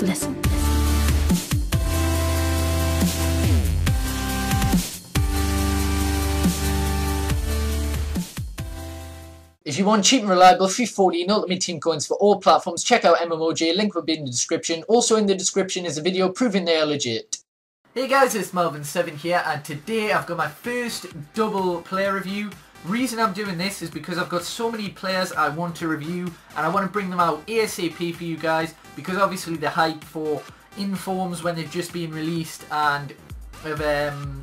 listen. If you want cheap and reliable FIFA 14 Ultimate Team coins for all platforms, check out MMOJ, link will be in the description. Also in the description is a video proving they are legit. Hey guys, it's Melvin7 here, and today I've got my first double player review. Reason I'm doing this is because I've got so many players I want to review, and I want to bring them out ASAP for you guys, because obviously the hype for informs when they've just been released and of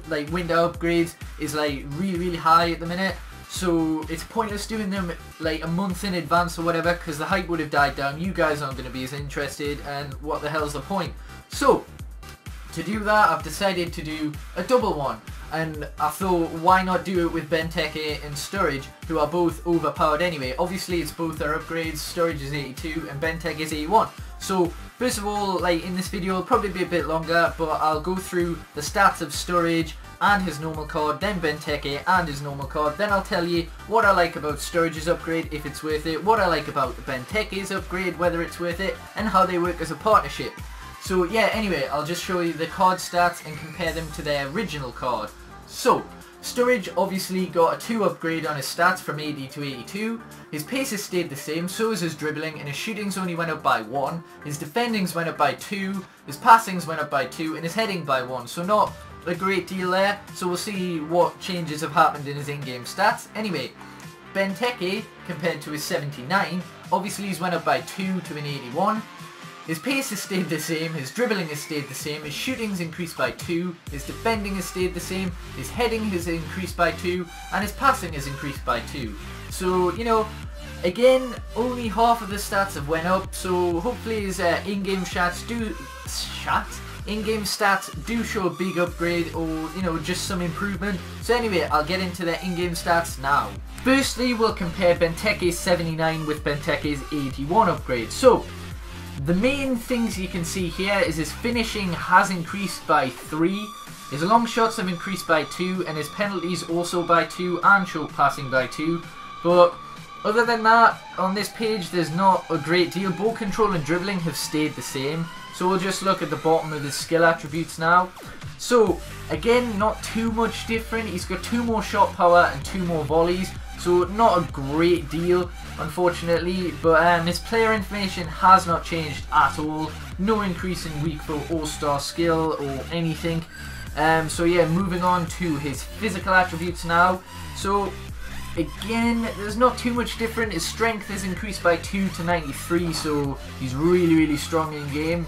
like window upgrades is like really high at the minute. So it's pointless doing them like a month in advance or whatever, because the hype would have died down. You guys aren't going to be as interested, and what the hell's the point? So to do that, I've decided to do a double one, and I thought, why not do it with Benteke and Sturridge, who are both overpowered anyway. Obviously it's both their upgrades. Sturridge is 82 and Benteke is 81. So first of all, like in this video, it'll probably be a bit longer, but I'll go through the stats of Sturridge and his normal card, then Benteke and his normal card. Then I'll tell you what I like about Sturridge's upgrade, if it's worth it, what I like about Benteke's upgrade, whether it's worth it, and how they work as a partnership. So yeah, anyway, I'll just show you the card stats and compare them to their original card. So, Sturridge obviously got a 2 upgrade on his stats from 80 to 82. His pace has stayed the same, so is his dribbling, and his shootings only went up by 1. His defendings went up by 2, his passings went up by 2, and his heading by 1. So not a great deal there, so we'll see what changes have happened in his in-game stats. Anyway, Benteke, compared to his 79, obviously he's went up by 2 to an 81. His pace has stayed the same, his dribbling has stayed the same, his shooting's increased by 2, his defending has stayed the same, his heading has increased by 2, and his passing has increased by 2. So, you know, again, only half of the stats have went up, so hopefully his in-game stats do show a big upgrade, or, you know, just some improvement. So anyway, I'll get into their in-game stats now. Firstly, we'll compare Benteke's 79 with Benteke's 81 upgrade. So, the main things you can see here is his finishing has increased by 3, his long shots have increased by 2, and his penalties also by 2, and short passing by 2. But other than that, on this page there's not a great deal. Ball control and dribbling have stayed the same. So we'll just look at the bottom of his skill attributes now. So again, not too much different. He's got 2 more shot power and 2 more volleys. So not a great deal, unfortunately, but his player information has not changed at all. No increase in weak foot all-star skill or anything. So yeah, moving on to his physical attributes now. So again, there's not too much different. His strength has increased by 2 to 93, so he's really strong in game.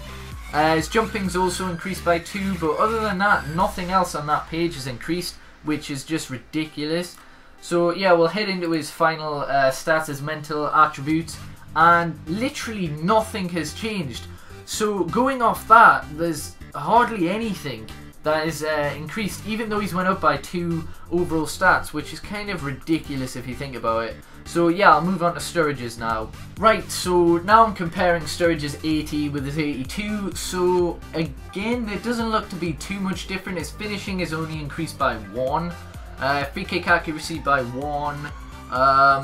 His jumping's also increased by 2, but other than that, nothing else on that page has increased, which is just ridiculous. So yeah, we'll head into his final stats, his mental attributes, and literally nothing has changed. So going off that, there's hardly anything that is increased, even though he's went up by 2 overall stats, which is kind of ridiculous if you think about it. So yeah, I'll move on to Sturridge's now. Right, so now I'm comparing Sturridge's 80 with his 82. So again, there doesn't look to be too much different. His finishing is only increased by 1. Free kick accuracy by 1,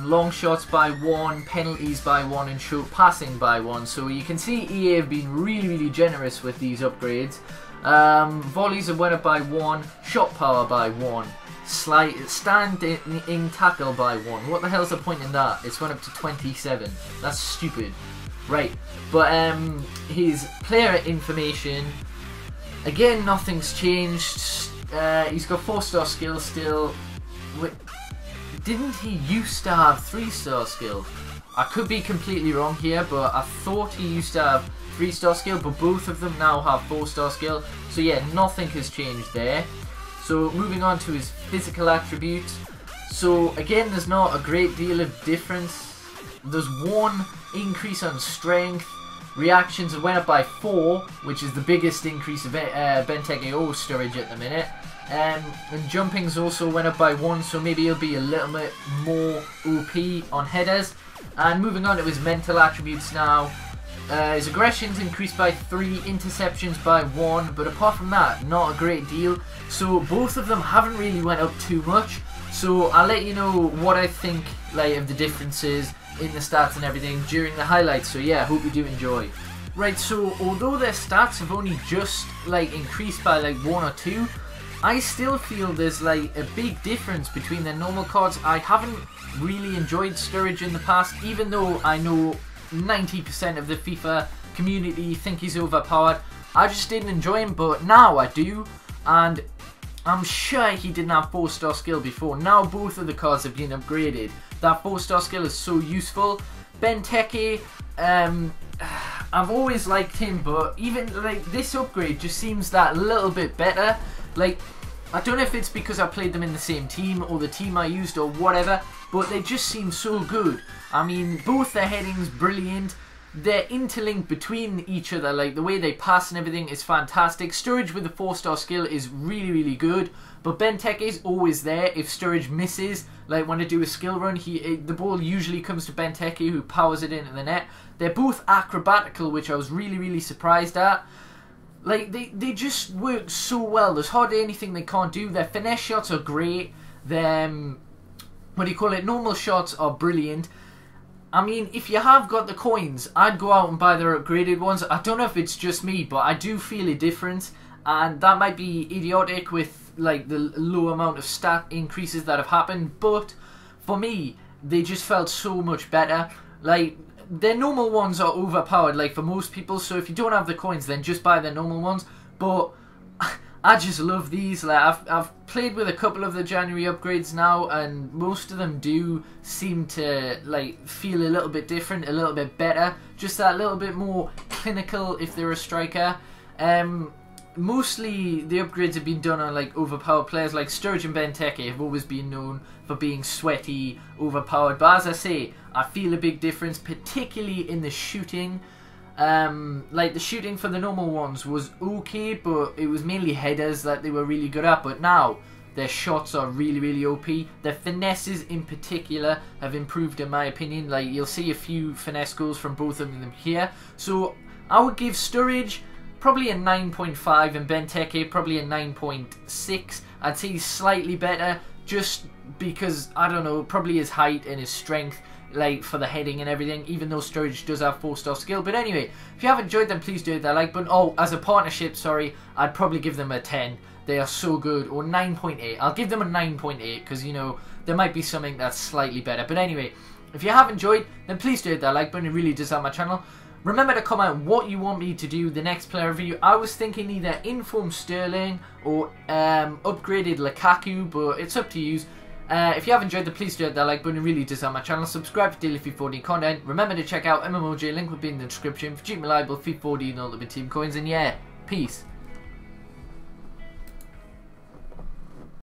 long shots by 1, penalties by 1, and short passing by 1. So you can see EA have been really generous with these upgrades. Volleys have went up by 1, shot power by 1, standing tackle by 1. What the hell's the point in that? It's went up to 27. That's stupid. Right, but his player information, again, nothing's changed. He's got 4-star skill still. Didn't he used to have 3-star skill? I could be completely wrong here, but I thought he used to have 3-star skill, but both of them now have 4-star skill. So yeah, nothing has changed there. So moving on to his physical attributes. So again, there's not a great deal of difference. There's 1 increase on strength. Reactions went up by 4, which is the biggest increase of Benteke or Sturridge at the minute. And jumpings also went up by 1, so maybe he'll be a little bit more OP on headers. And moving on to his mental attributes now. His aggression's increased by 3, interceptions by 1, but apart from that, not a great deal. So both of them haven't really went up too much. So I'll let you know what I think like of the differences in the stats and everything during the highlights. So yeah, hope you do enjoy. Right, so although their stats have only just like increased by like 1 or 2, I still feel there's like a big difference between their normal cards. I haven't really enjoyed Sturridge in the past, even though I know 90% of the FIFA community think he's overpowered. I just didn't enjoy him, but now I do, and I'm sure he didn't have 4-star skill before. Now both of the cards have been upgraded. That 4-star skill is so useful. Benteke, I've always liked him, but even like this upgrade just seems that little bit better. Like, I don't know if it's because I played them in the same team or the team I used or whatever, but they just seem so good. I mean, both their headings brilliant. Their interlink between each other, like the way they pass and everything, is fantastic. Sturridge with the 4-star skill is really, really good, but Benteke is always there. If Sturridge misses, like when I do a skill run, the ball usually comes to Benteke, who powers it into the net. They're both acrobatical, which I was really, really surprised at. Like, they just work so well. There's hardly anything they can't do. Their finesse shots are great. Their, normal shots are brilliant. I mean, if you have got the coins, I'd go out and buy their upgraded ones. I don't know if it's just me, but I do feel a difference. And that might be idiotic with, like, the low amount of stat increases that have happened. But, for me, they just felt so much better. Like, their normal ones are overpowered, like, for most people. So, if you don't have the coins, then just buy their normal ones. But I just love these. Like, I've played with a couple of the January upgrades now, and most of them do seem to like feel a little bit different, a little bit better, just that little bit more clinical if they're a striker. Mostly the upgrades have been done on like overpowered players. Like Sturridge and Benteke have always been known for being sweaty, overpowered, but as I say, I feel a big difference, particularly in the shooting. Like the shooting for the normal ones was okay, but it was mainly headers that they were really good at. But now their shots are really, really OP. Their finesses in particular have improved in my opinion. Like, you'll see a few finesse goals from both of them here. So I would give Sturridge probably a 9.5 and Benteke probably a 9.6. I'd say he's slightly better just because, I don't know, probably his height and his strength, like for the heading and everything, even though Sturridge does have 4-star skill. But anyway, if you have enjoyed them, please do hit that like button. Oh, as a partnership, sorry, I'd probably give them a 10. They are so good. Or 9.8. I'll give them a 9.8 because, you know, there might be something that's slightly better. But anyway, if you have enjoyed, then please do hit that like button. It really does help my channel. Remember to comment what you want me to do the next player review. I was thinking either Informed Sterling or upgraded Lukaku, but it's up to you. If you have enjoyed them, please do hit that like button. It really does help my channel. Subscribe for daily FIFA 14 content. Remember to check out MMOJ, link will be in the description. For cheap, reliable FIFA 14 Ultimate Team coins. And yeah, peace.